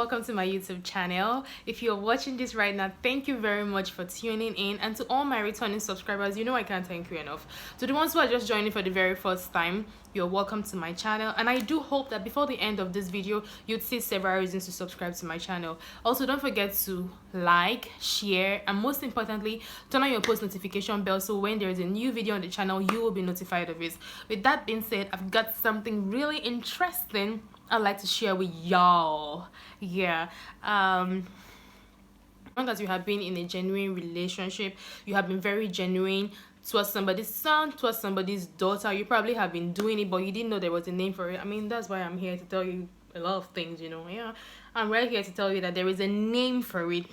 welcome to my YouTube channel. If you're watching this right now, thank you very much for tuning in, and to all my returning subscribers, you know I can't thank you enough. To the ones who are just joining for the very first time, you're welcome to my channel, and I do hope that before the end of this video you'd see several reasons to subscribe to my channel. Also, don't forget to like, share, and most importantly, turn on your post notification bell so when there is a new video on the channel you will be notified of it. With that being said, I've got something really interesting I'd like to share with y'all. As long as you have been in a genuine relationship, you have been very genuine towards somebody's son, towards somebody's daughter, you probably have been doing it but you didn't know there was a name for it. I mean, that's why I'm here to tell you a lot of things, you know. I'm right here to tell you that there is a name for it.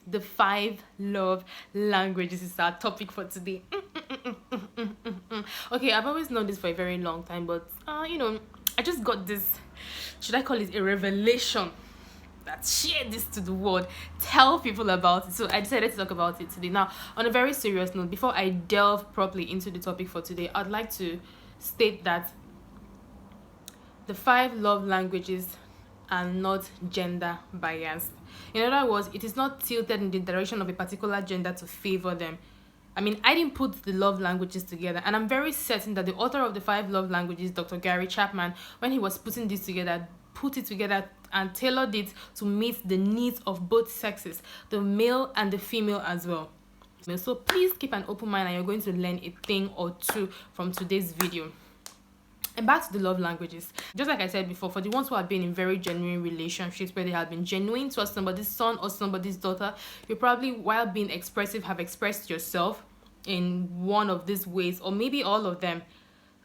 The 5 love languages is our topic for today. Okay, I've always known this for a very long time, but I just got this, should I call it a revelation, that share this to the world, tell people about it. So I decided to talk about it today. Now, on a very serious note, before I delve properly into the topic for today, I'd like to state that the 5 love languages are not gender biased. In other words, it is not tilted in the direction of a particular gender to favor them. I mean, I didn't put the love languages together, and I'm very certain that the author of the 5 love languages, Dr. Gary Chapman, when he was putting this together, put it together and tailored it to meet the needs of both sexes, the male and the female as well. So please keep an open mind, and you're going to learn a thing or two from today's video. And back to the love languages. Just like I said before, for the ones who have been in very genuine relationships where they have been genuine towards somebody's son or somebody's daughter, you probably, while being expressive, have expressed yourself in one of these ways, or maybe all of them,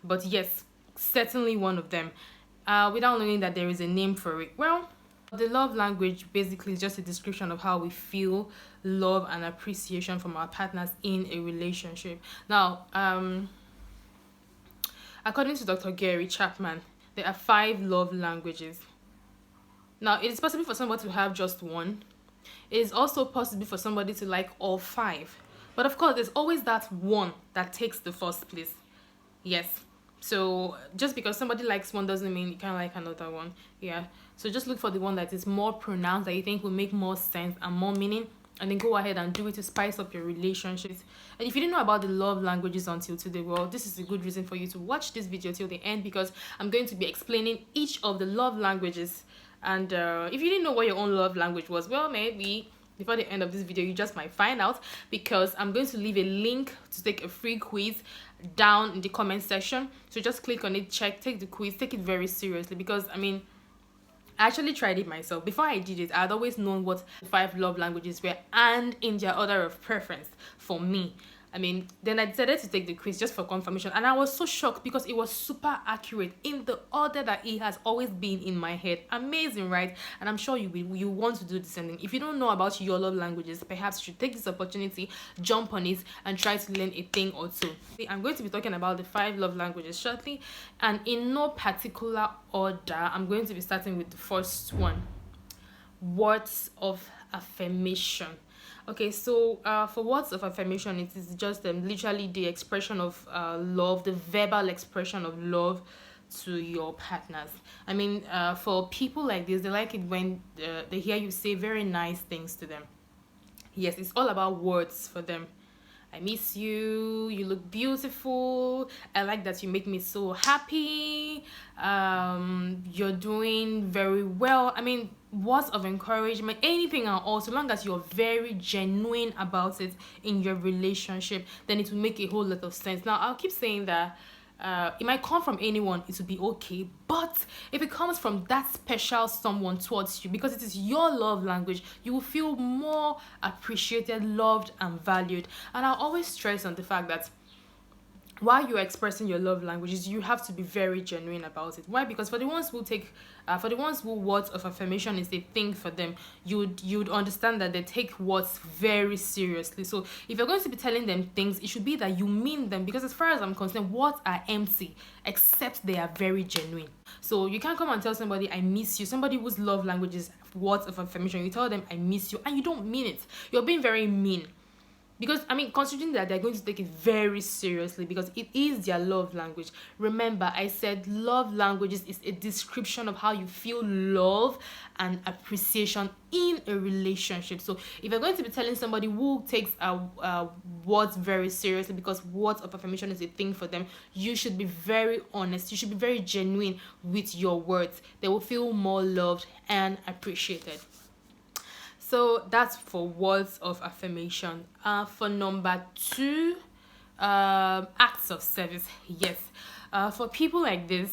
but yes, certainly one of them, without knowing that there is a name for it. Well, the love language basically is just a description of how we feel love and appreciation from our partners in a relationship. Now, according to Dr. Gary Chapman, there are 5 love languages. Now, it is possible for somebody to have just one. It is also possible for somebody to like all 5. But of course, there's always that one that takes the first place. Yes. So just because somebody likes one doesn't mean you can't like another one. Yeah. So just look for the one that is more pronounced, that you think will make more sense and more meaning, and then go ahead and do it to spice up your relationships. And if you didn't know about the love languages until today, well, this is a good reason for you to watch this video till the end, because I'm going to be explaining each of the love languages. And if you didn't know what your own love language was, well, maybe before the end of this video you just might find out, because I'm going to leave a link to take a free quiz down in the comment section. So just click on it, take the quiz, take it very seriously, because I mean, I actually tried it myself. Before I did it, I'd always known what the 5 love languages were and in their order of preference for me. I mean, then I decided to take the quiz just for confirmation, and I was so shocked because it was super accurate in the order that it has always been in my head. Amazing, right? And I'm sure you want to do the same thing. If you don't know about your love languages, perhaps you should take this opportunity, jump on it, and try to learn a thing or two. I'm going to be talking about the 5 love languages shortly, and in no particular order. I'm going to be starting with the first one: words of affirmation. Okay, so for words of affirmation, it is just literally the expression of love, the verbal expression of love to your partners. I mean, for people like this, they like it when they hear you say very nice things to them. Yes, it's all about words for them. I miss you, you look beautiful, I like that you make me so happy, you're doing very well. I mean, words of encouragement, anything at all, so long as you're very genuine about it in your relationship, then it will make a whole lot of sense. Now, I'll keep saying that it might come from anyone, it will be okay, but if it comes from that special someone towards you, because it is your love language, you will feel more appreciated, loved, and valued. And I'll always stress on the fact that while you're expressing your love languages, you have to be very genuine about it. Why? Because for the ones who words of affirmation is a thing for them, you'd understand that they take words very seriously. So if you're going to be telling them things, it should be that you mean them, because as far as I'm concerned, words are empty except they are very genuine. So you can't come and tell somebody I miss you, somebody whose love language is words of affirmation. You tell them I miss you and you don't mean it. You're being very mean. Because considering that they're going to take it very seriously because it is their love language. Remember, I said love languages is a description of how you feel love and appreciation in a relationship. So if you're going to be telling somebody who takes words very seriously, because words of affirmation is a thing for them, you should be very honest, you should be very genuine with your words. They will feel more loved and appreciated. So that's for words of affirmation. For number 2, acts of service. Yes. For people like this,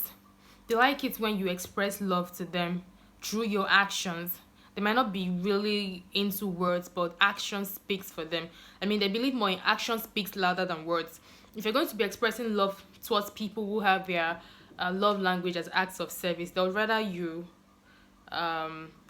they like it when you express love to them through your actions. They might not be really into words, but action speaks for them. They believe more in action speaks louder than words. If you're going to be expressing love towards people who have their love language as acts of service, they'll rather you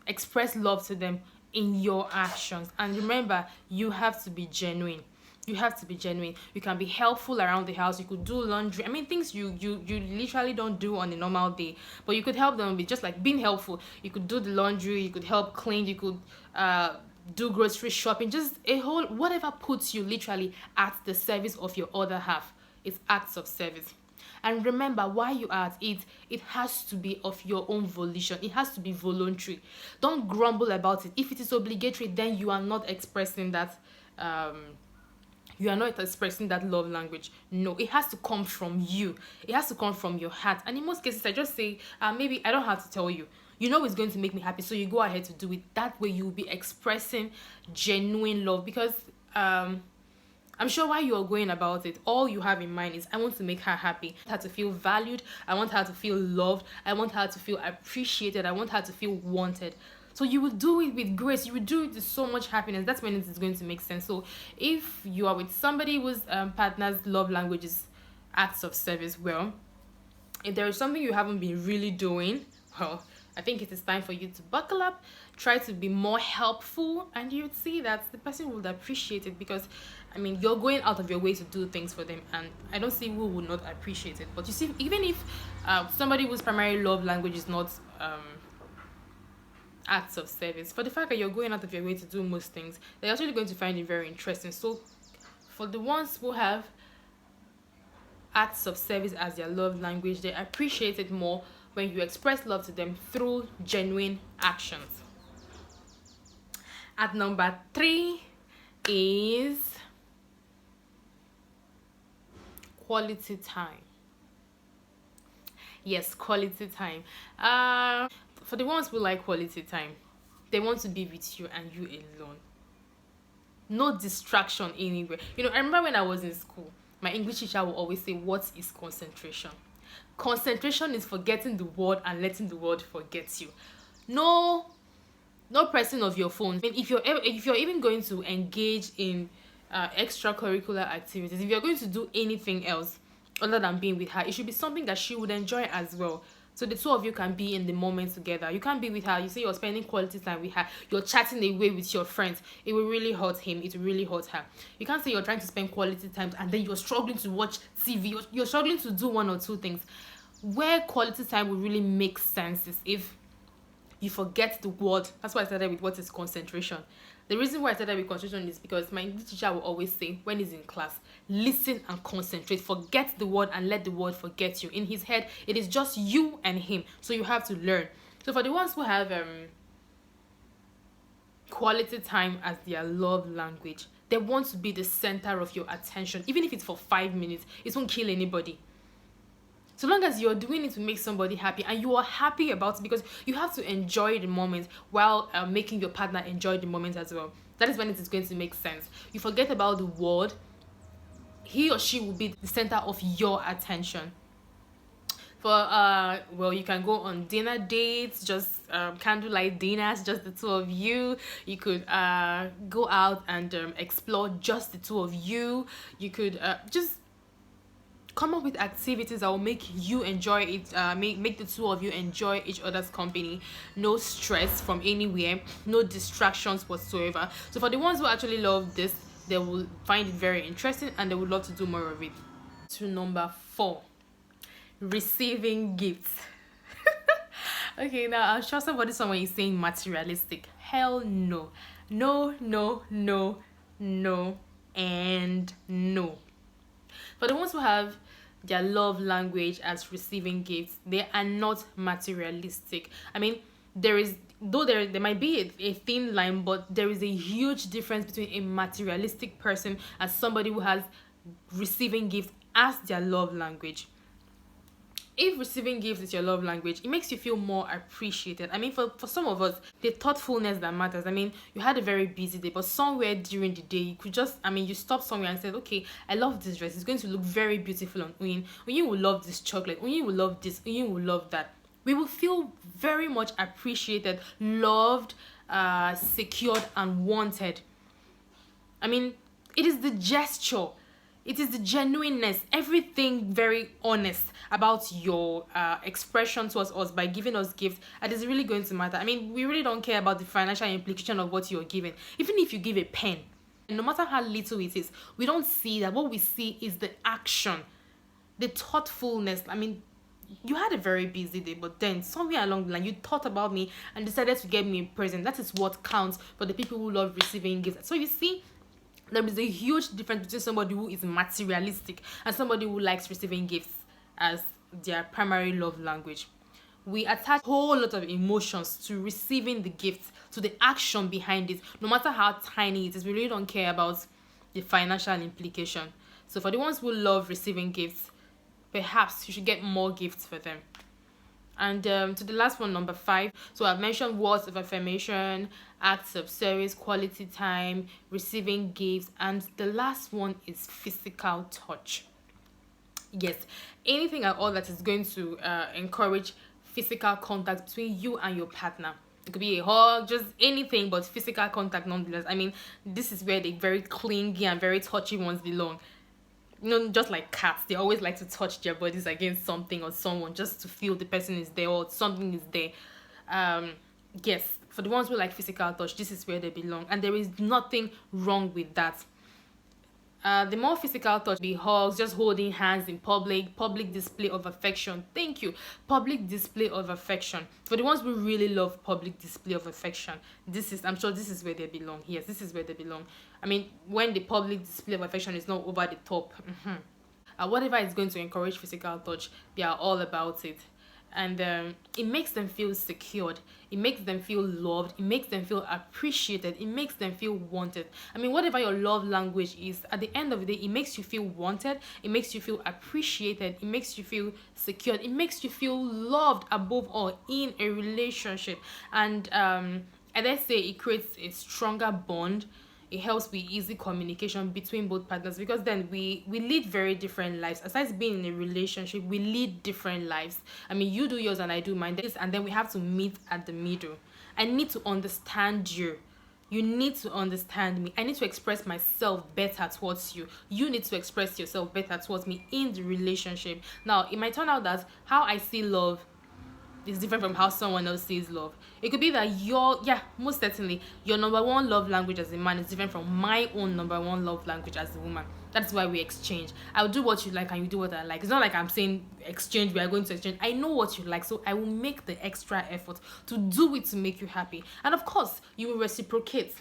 express love to them in your actions. And remember, you have to be genuine. You have to be genuine. You can be helpful around the house. You could do laundry. Things you literally don't do on a normal day, but you could help them with just like being helpful. You could do the laundry. You could help clean. You could do grocery shopping. Just a whole whatever puts you literally at the service of your other half. It's acts of service. And remember, while you are at it, it has to be of your own volition. It has to be voluntary. Don't grumble about it. If it is obligatory, then you are not expressing that. You are not expressing that love language. No, it has to come from you. It has to come from your heart. And in most cases, I just say, maybe I don't have to tell you. You know it's going to make me happy, so you go ahead to do it. That way, you'll be expressing genuine love because. I'm sure while you're going about it, all you have in mind is I want to make her happy. I want her to feel valued. I want her to feel loved. I want her to feel appreciated. I want her to feel wanted. So you will do it with grace. You will do it with so much happiness. That's when it is going to make sense. So if you are with somebody whose partner's love language is acts of service, well, if there is something you haven't been really doing, well, I think it is time for you to buckle up, try to be more helpful, and you'd see that the person would appreciate it because, you're going out of your way to do things for them, and I don't see who would not appreciate it. But you see, even if somebody whose primary love language is not acts of service, for the fact that you're going out of your way to do most things, they're actually going to find it very interesting. So for the ones who have acts of service as their love language, they appreciate it more when you express love to them through genuine actions. At number 3 is quality time. Yes, quality time. For the ones who like quality time, they want to be with you and you alone. No distraction anywhere. I remember when I was in school, my English teacher would always say, "What is concentration?" Concentration is forgetting the word and letting the word forget you. No pressing of your phone. If you're even going to engage in extracurricular activities, if you're going to do anything else other than being with her, it should be something that she would enjoy as well. So the two of you can be in the moment together. You can't be with her. You say you're spending quality time with her. You're chatting away with your friends. It will really hurt him. It will really hurt her. You can't say you're trying to spend quality time and then you're struggling to watch TV. You're struggling to do one or two things. Where quality time will really make sense is if you forget the word. That's why I started with what is concentration. The reason why I started with concentration is because my English teacher will always say when he's in class, listen and concentrate. Forget the word and let the word forget you. In his head, it is just you and him. So you have to learn. So for the ones who have quality time as their love language, they want to be the center of your attention. Even if it's for 5 minutes, it won't kill anybody. So long as you're doing it to make somebody happy and you are happy about it, because you have to enjoy the moment while making your partner enjoy the moment as well. That is when it is going to make sense. You forget about the word, he or she will be the center of your attention. For you can go on dinner dates, just candlelight dinners, just the two of you. You could go out and explore just the two of you. You could just come up with activities that will make you enjoy it, make the two of you enjoy each other's company. No stress from anywhere, no distractions whatsoever. So for the ones who actually love this, they will find it very interesting and they would love to do more of it. To number 4, receiving gifts. Okay, now I'm sure someone is saying materialistic. Hell no. No. and no. For the ones who have their love language as receiving gifts, they are not materialistic. I mean, there is, though there might be a thin line, but there is a huge difference between a materialistic person and somebody who has receiving gifts as their love language. If receiving gifts is your love language, it makes you feel more appreciated. I mean, for some of us, the thoughtfulness that matters. I mean, you had a very busy day, but somewhere during the day, you could just, I mean, you stopped somewhere and said, okay, I love this dress. It's going to look very beautiful on Uyin. Uyin will love this chocolate. Uyin will love this. Uyin will love that. We will feel very much appreciated, loved, secured, and wanted. I mean, it is the gesture. It is the genuineness, everything very honest about your expression towards us by giving us gifts that is really going to matter. I mean, we really don't care about the financial implication of what you're giving. Even if you give a pen, no matter how little it is, we don't see that. What we see is the action, the thoughtfulness. I mean, you had a very busy day, but then somewhere along the line, you thought about me and decided to get me a present. That is what counts for the people who love receiving gifts. So you see, there is a huge difference between somebody who is materialistic and somebody who likes receiving gifts as their primary love language. We attach a whole lot of emotions to receiving the gift, to the action behind it, no matter how tiny it is. We really don't care about the financial implication. So for the ones who love receiving gifts, perhaps you should get more gifts for them. And to the last one, number 5. So I've mentioned words of affirmation, acts of service, quality time, receiving gifts, and the last one is physical touch. Yes, anything at all that is going to encourage physical contact between you and your partner. It could be a hug, just anything, but physical contact nonetheless. I mean, this is where the very clingy and very touchy ones belong. You know, just like cats, they always like to touch their bodies against something or someone just to feel the person is there or something is there. Yes, for the ones who like physical touch, this is where they belong, and there is nothing wrong with that. The more physical touch, be hugs, just holding hands in public display of affection. Thank you. Public display of affection. For the ones who really love public display of affection, I'm sure this is where they belong. Yes, this is where they belong. I mean, when the public display of affection is not over the top. Whatever is going to encourage physical touch, they are all about it. And it makes them feel secured, it makes them feel loved, it makes them feel appreciated, it makes them feel wanted. I mean, whatever your love language is, at the end of the day, it makes you feel wanted, it makes you feel appreciated, it makes you feel secured, it makes you feel loved above all in a relationship. And let's say it creates a stronger bond. It helps with easy communication between both partners, because then we lead very different lives. Aside being in a relationship, we lead different lives. I mean, you do yours and I do mine, and then we have to meet at the middle. I need to understand you. You need to understand me. I need to express myself better towards you. You need to express yourself better towards me in the relationship. Now, it might turn out that how I see love is different from how someone else sees love. It could be that most certainly, your number one love language as a man is different from my own number one love language as a woman. That's why we exchange. I'll do what you like and you do what I like. It's not like I'm saying exchange, we are going to exchange. I know what you like, so I will make the extra effort to do it to make you happy. And of course, you will reciprocate.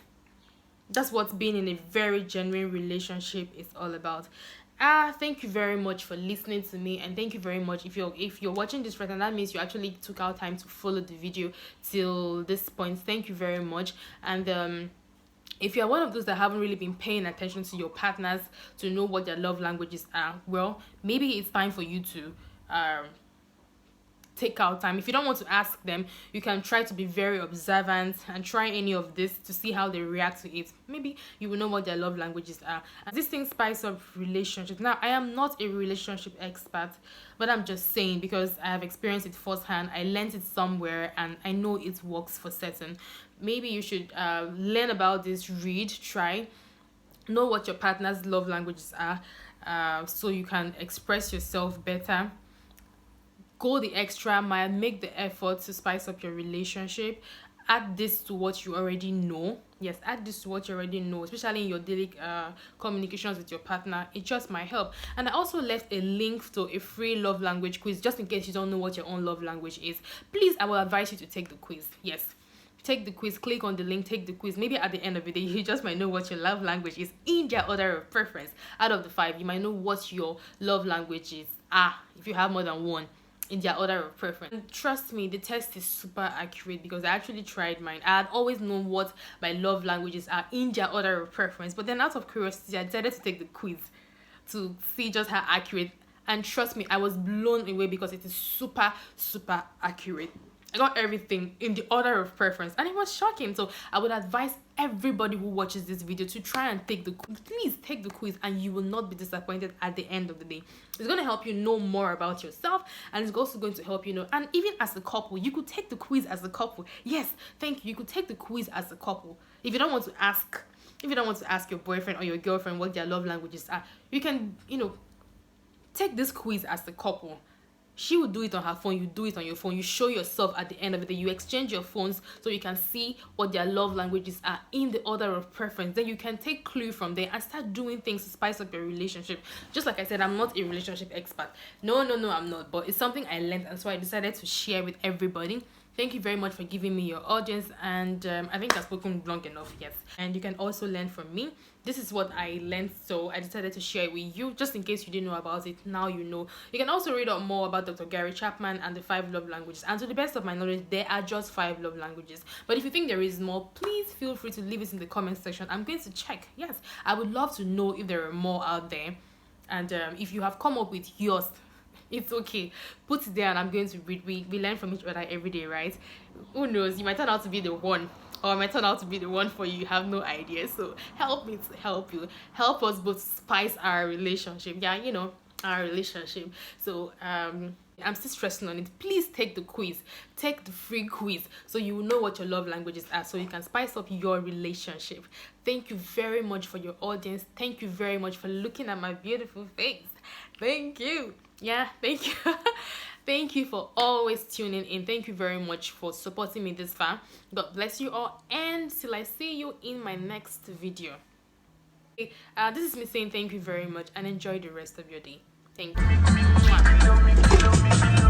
That's what being in a very genuine relationship is all about. Thank you very much for listening to me, and thank you very much if you're watching this right now. That means you actually took out time to follow the video till this point. Thank you very much. And if you're one of those that haven't really been paying attention to your partners to know what their love languages are, well, maybe it's time for you to take out time. If you don't want to ask them, you can try to be very observant and try any of this to see how they react to it. Maybe you will know what their love languages are. And this thing spice up relationships. Now, I am not a relationship expert, but I'm just saying because I have experienced it firsthand. I learned it somewhere and I know it works for certain. Maybe you should learn about this, read, try, know what your partner's love languages are, so you can express yourself better. Go the extra mile, make the effort to spice up your relationship. Add this to what you already know. Yes, add this to what you already know, especially in your daily communications with your partner. It just might help. And I also left a link to a free love language quiz, just in case you don't know what your own love language is. Please, I will advise you to take the quiz. Yes, take the quiz, click on the link, take the quiz. Maybe at the end of the day, you just might know what your love language is in their order of preference. Out of the 5, you might know what your love language is. If you have more than one, in their order of preference. And trust me, the test is super accurate because I actually tried mine. I had always known what my love languages are in their order of preference, but then out of curiosity, I decided to take the quiz to see just how accurate. And trust me, I was blown away because it is super accurate. I got everything in the order of preference, and it was shocking. So I would advise everybody who watches this video to try and take the quiz. Please take the quiz, and you will not be disappointed at the end of the day. It's going to help you know more about yourself, and it's also going to help you know. And even as a couple, you could take the quiz as a couple. Yes, thank you. You could take the quiz as a couple. If you don't want to ask your boyfriend or your girlfriend what their love languages are, you can, take this quiz as a couple. She will do it on her phone, you do it on your phone. You show yourself at the end of the day. You exchange your phones so you can see what their love languages are in the order of preference. Then you can take clue from there and start doing things to spice up your relationship. Just like I said, I'm not a relationship expert. No, I'm not. But it's something I learned, and so I decided to share with everybody. Thank you very much for giving me your audience, and I think I've spoken long enough, yes. And you can also learn from me. This is what I learned, so I decided to share it with you, just in case you didn't know about it. Now you know. You can also read up more about Dr. Gary Chapman and the 5 love languages. And to the best of my knowledge, there are just 5 love languages. But if you think there is more, please feel free to leave it in the comment section. I'm going to check. Yes, I would love to know if there are more out there. And if you have come up with yours, it's okay, put it there and I'm going to read. We learn from each other every day, right? Who knows, you might turn out to be the one, or I might turn out to be the one for you. You have no idea. So help me to help you, help us both spice our relationship. Our relationship. So I'm still stressing on it. Please take the quiz, take the free quiz, so you will know what your love languages are, so you can spice up your relationship. Thank you very much for your audience. Thank you very much for looking at my beautiful face. Thank you. Thank you. Thank you for always tuning in. Thank you very much for supporting me this far. God bless you all, and till I see you in my next video. This is me saying thank you very much, and enjoy the rest of your day. Thank you.